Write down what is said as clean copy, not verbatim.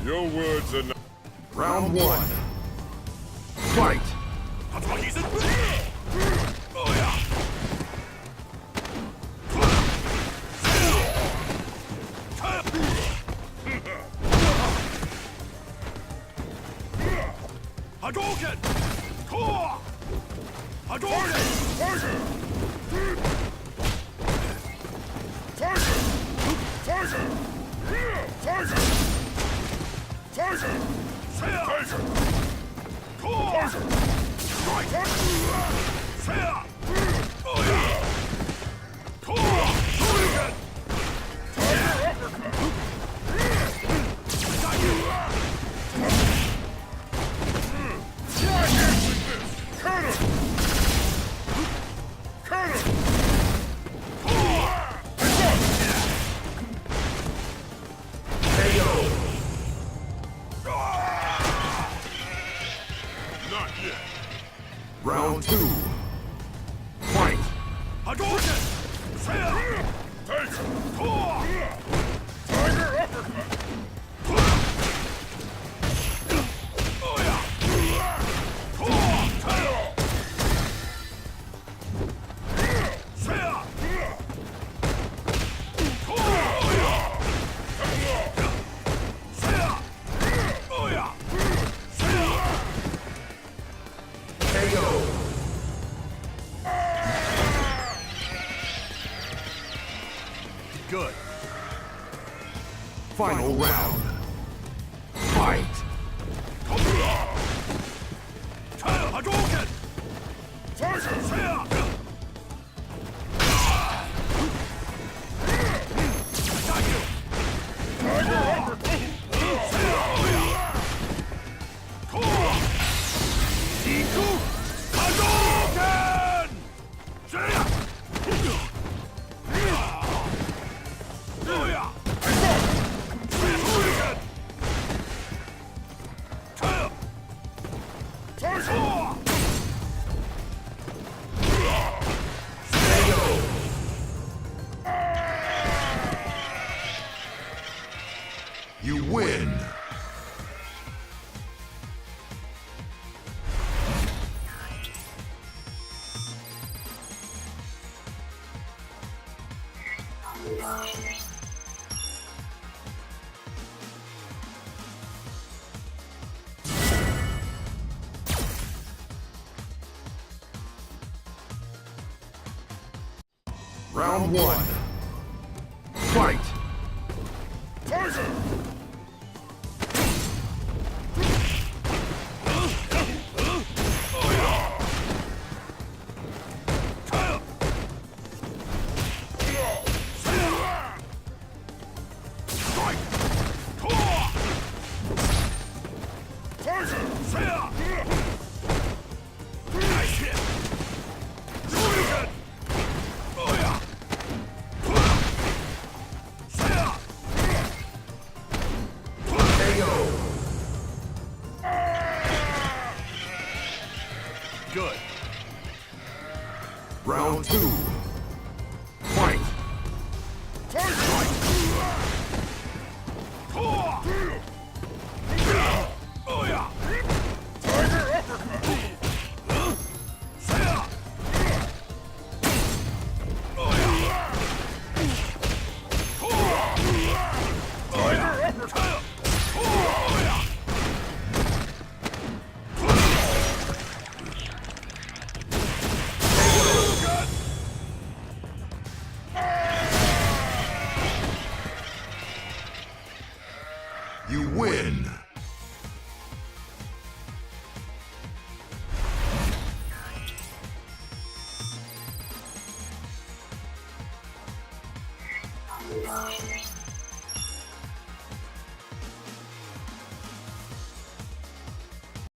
Your words are not. Round one. Fight! Hadouken! Core! Hadouken! Tiger! Tiger! Tiger! Tiger! Tiger! Tiger! Core! Tiger! Fair! Oh yeah! Core! Hadouken! Tiger uppercut! Got you! Try answering this! Cut him! Cut him! Core! KO! Not yet! Round two. Fight! Hadouken! Fair! Tiger! Core! Tiger uppercut! Oh yeah! Core! Tail! Fair! Core! Oh yeah! Fair! Oh yeah! Fair! KO! Good. Final round. Fight! Tail! Hadouken! Tiger! Fair! Got you! Tiger uppercut! Fair! Oh yeah! Core! Iku! Hadouken! Fair! Oh yeah! Hadouken! Tail! Tiger! Core! KO! You win! Round one. Fight! Tiger! Tiger! KO! Good. Round two. Fight! Tiger! Core! Oh yeah! Tiger uppercut! Fair! Oh yeah! Core! Tiger uppercut! Oh yeah! You win! Bye.